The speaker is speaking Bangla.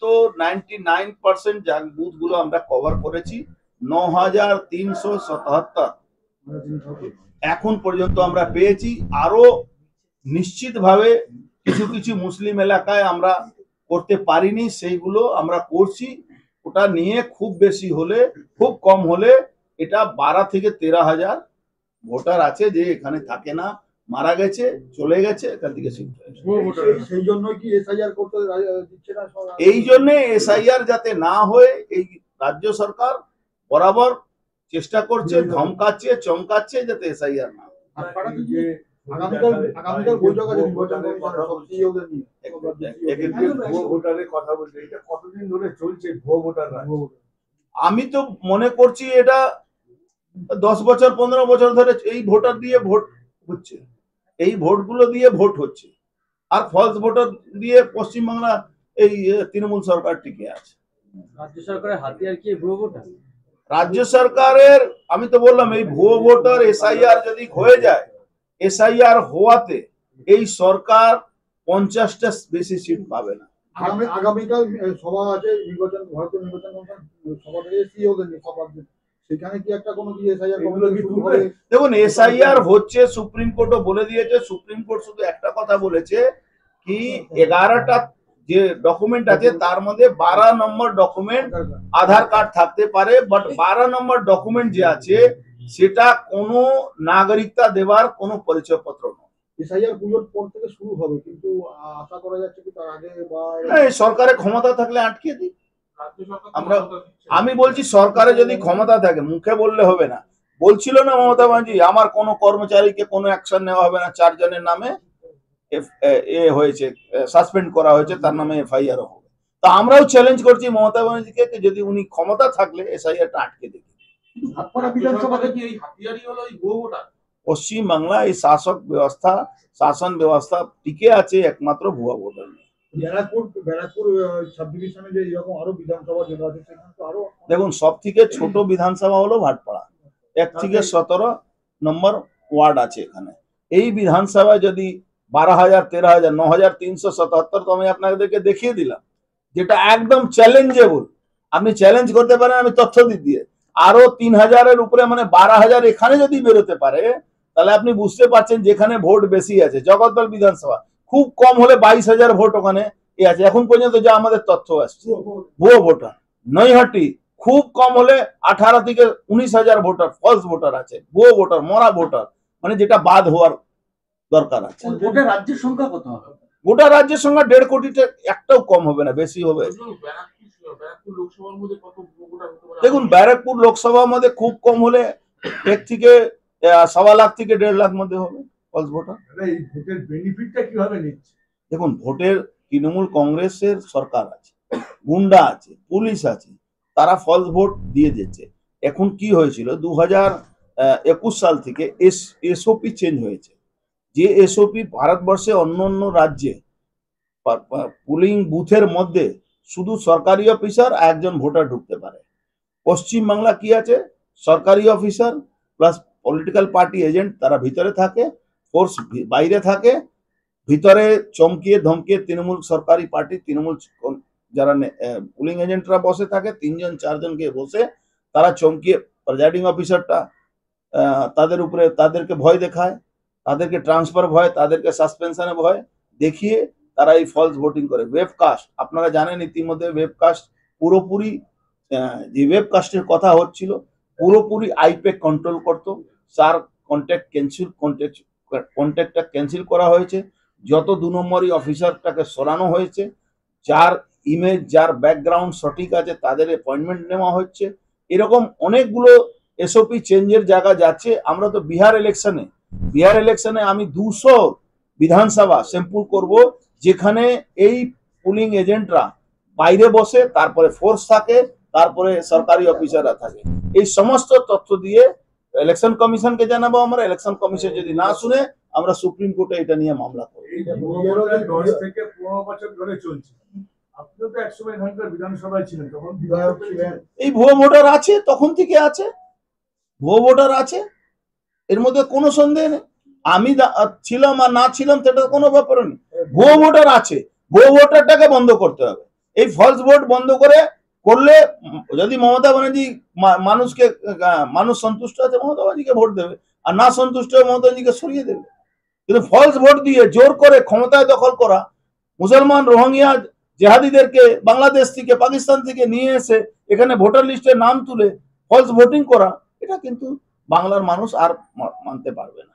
পর্যন্ত 99% বুথগুলো আমরা কভার করেছি। 9377 এখন পর্যন্ত আমরা পেয়েছি। আরো নিশ্চিতভাবে কিছু কিছু মুসলিম এলাকায় আমরা করতে পারিনি, সেইগুলো আমরা করছি। ওটা নিয়ে খুব বেশি হলে, খুব কম হলে এটা 12 থেকে 13,000 ভোটার আছে যে এখানে থাকে না, মারা গেছে, চলে গেছে, এখান থেকে শিফট হয়েছে। সেই জন্য কি এসআইআর করতে দিচ্ছে না? এই জন্য এসআইআর যাতে না হয় এই রাজ্য সরকার বরাবর চেষ্টা করছে, ধমকাচ্ছে, চমকাচ্ছে যাতে এসআইআর না। আগামীকাল বৈঠক আছে নির্বাচন ভোটারের কথা বলছে, এটা কতদিন ধরে চলছে ভুয়ো ভোটার? আমি তো মনে করছি এটা 10 বছর 15 বছর ধরে এই ভোটার দিয়ে ভোট হচ্ছে, এই ভোটগুলো দিয়ে ভোট হচ্ছে, আর ফলস ভোটার দিয়ে পশ্চিমবাংলা এই তৃণমূল সরকার টিকে আছে। রাজ্য সরকারের হাতিয়ার কি ভুয়ো ভোটার? রাজ্য সরকারের, আমি তো বললাম, এই ভুয়ো ভোটার এসআইআর যদি হয়ে যায়, এসআইআর হওয়াতে এই সরকার 50টা বেশি সিট পাবে না। আগামীকাল সভা আছে, নির্বাচন, ভারতীয় নির্বাচন সভা থেকে সভা, সেখানে কি একটা কোনো কি এসআইআর শুরু হবে? দেখুন, এসআইআর হচ্ছে, সুপ্রিম কোর্টও বলে দিয়েছে। সুপ্রিম কোর্ট শুধু একটা কথা বলেছে কি 11টা যে ডকুমেন্ট আছে তার মধ্যে 12 নম্বর ডকুমেন্ট আধার কার্ড থাকতে পারে, বাট 12 নম্বর ডকুমেন্ট যে আছে সেটা কোনো নাগরিকতা দেওয়ার কোনো পরিচয়পত্র নয়। এসআইআর পুজোর পর থেকে শুরু হবে, কিন্তু আশা করা যাচ্ছে কি তার আগে বা সরকারের ক্ষমতা থাকলে আটকে দিই আমরা। আমি বলছি সরকারে যদি ক্ষমতা থাকে, মুখে বললে হবে না। বলছিল না মমতা ব্যানার্জি, আমার কোনো কর্মচারীকে কোনো অ্যাকশন নেওয়া হবে না, 4 জনের নামে হয়েছে, সাসপেন্ড করা হয়েছে, তার নামে এফআইআর হবে। তো আমরাও চ্যালেঞ্জ করছি মমতা ব্যানার্জিকে, যদি উনি ক্ষমতা থাকলে এসআইআরটা আটকে দিন। পশ্চিম বাংলা এই শাসন ব্যবস্থা টিকে আছে একমাত্র ভুয়া ভোটার। ব্যারাকপুর সাব ডিভিশনে যে এরকম আরো বিধানসভা যেটা আছে সেখানে তো আরো, দেখুন, সব থেকে ছোট বিধানসভা হলো ভাটপাড়া, 1 থেকে 17 নম্বর ওয়ার্ড আছে এখানে। এই বিধানসভায় যদি 12,000, 13,000, 9,377 তো আমি আপনাদেরকে দেখিয়ে দিলাম, যেটা একদম চ্যালেঞ্জেবল। আপনি চ্যালেঞ্জ করতে পারেন, আমি তথ্য দিয়ে আরো 3,000-এর উপরে, মানে 12,000 এখানে যদি বেরোতে পারে, তাহলে আপনি বুঝতে পারছেন যেখানে ভোট বেশি আছে। জগদ্দল বিধানসভা খুব কম হলে 22,000 ভোট ওখানে আছে এখন পর্যন্ত যা আমাদের তথ্য আসছে, ভুয়ো ভোটার। নৈহাটি খুব কম হলে 18 থেকে 19,000 ভোটার ফলস ভোটার আছে, ভুয়ো ভোটার, মরা ভোটার, মানে যেটা বাদ হওয়ার দরকার আছে। গোটা রাজ্যের সংখ্যা কত হবে? গোটা রাজ্যের সংখ্যা 1.5 কোটিটা একটাও কম হবে না, বেশি হবে। দেখুন, ব্যারাকপুর লোকসভার মধ্যে খুব কম হলে 1 থেকে 1.25 লাখ থেকে 1.5 লাখ মধ্যে হবে ফলস ভোটার। এই ভোটের বেনিফিটটা কিভাবে নিচ্ছে? দেখুন, ভোটের তৃণমূল কংগ্রেসের সরকার আছে, গুন্ডা আছে, পুলিশ আছে, তারা ফলস ভোট দিয়ে দিচ্ছে। এখন কি হয়েছিল, 2021 সাল থেকে এসওপি চেঞ্জ হয়েছে। যে এসওপি ভারতবর্ষে অন্য অন্য রাজ্যে পুলিং বুথের মধ্যে শুধু সরকারি অফিসার আর একজন ভোটার ঢুকতে পারে। পশ্চিমবাংলা কি আছে, সরকারি officer plus political party agent, তারা ভিতরে থাকে, ফোর্স বাইরে থাকে। ভিতরে চমকিয়ে ধমকিয়ে তৃণমূল সরকারি পার্টি, তৃণমূল যারা পুলিং এজেন্টরা বসে থাকে, 3 জন 4 জনকে বসে তারা চমকিয়ে, প্রেজাইডিং অফিসারটা তাদের উপরে, তাদেরকে ভয় দেখায়, তাদেরকে ট্রান্সফার ভয়, তাদেরকে সাসপেনশনে ভয় দেখিয়ে তারা এই ফলস ভোটিং করে। ওয়েবকাস্ট আপনারা জানেন, ইতিমধ্যে ওয়েবকাস্ট পুরোপুরি, যে ওয়েবকাস্টের কথা হচ্ছিল, পুরোপুরি আইপ্যাক কন্ট্রোল করতো। তার কন্ট্যাক্টটা ক্যান্সেল করা হয়েছে। যত 2 নম্বরই অফিসারটাকে সরানো হয়েছে। যার ইমেজ, যার ব্যাকগ্রাউন্ড সঠিক আছে তাদের অ্যাপয়েন্টমেন্ট নেওয়া হচ্ছে। এরকম অনেকগুলো এসওপি চেঞ্জের জায়গা যাচ্ছে। আমরা তো বিহার ইলেকশনে আমি 200 বিধানসভা স্যাম্পল করব, যেখানে এই পুলিং এজেন্টরা বাইরে বসে, তারপরে ফোর্স থাকে, তারপরে সরকারি অফিসাররা থাকে। এই সমস্ত তথ্য দিয়ে ইলেকশন কমিশনকে জানাবো আমরা। ইলেকশন কমিশন যদি না শুনে, আমরা সুপ্রিম কোর্টে এটা নিয়ে মামলা করব। এই ভুয়ো ভোটার 10 থেকে 15 বছর ধরে চলছে। আপনি তো একসময় এখানকার বিধানসভায় ছিলেন, তখন বিধায়ক ছিলেন। এই ভুয়ো ভোটার আছে, তখন থেকে আছে, ভুয়ো ভোটার আছে, এর মধ্যে কোনো সন্দেহ নেই। আমি ছিলাম আর না ছিলাম সেটা কোনো ব্যাপার নেই। ভুয়ো ভোটার আছে, ভুয়ো ভোটারটাকে বন্ধ করতে হবে। এই ফলস ভোট বন্ধ করলে যদি মমতা ব্যানার্জি মানুষ সন্তুষ্ট আছে মমতা ব্যানার্জিকে ভোট দেবে, আর না সন্তুষ্ট হয়ে মমতা ব্যানার্জিকে সরিয়ে দেবে। কিন্তু ফলস ভোট দিয়ে জোর করে ক্ষমতায় দখল করা, মুসলমান রোহিঙ্গা জেহাদিদেরকে বাংলাদেশ থেকে পাকিস্তান থেকে নিয়ে এসে এখানে ভোটার লিস্টে নাম তুলে ফলস ভোটিং করা, এটা কিন্তু বাংলার মানুষ আর মানতে পারবে না।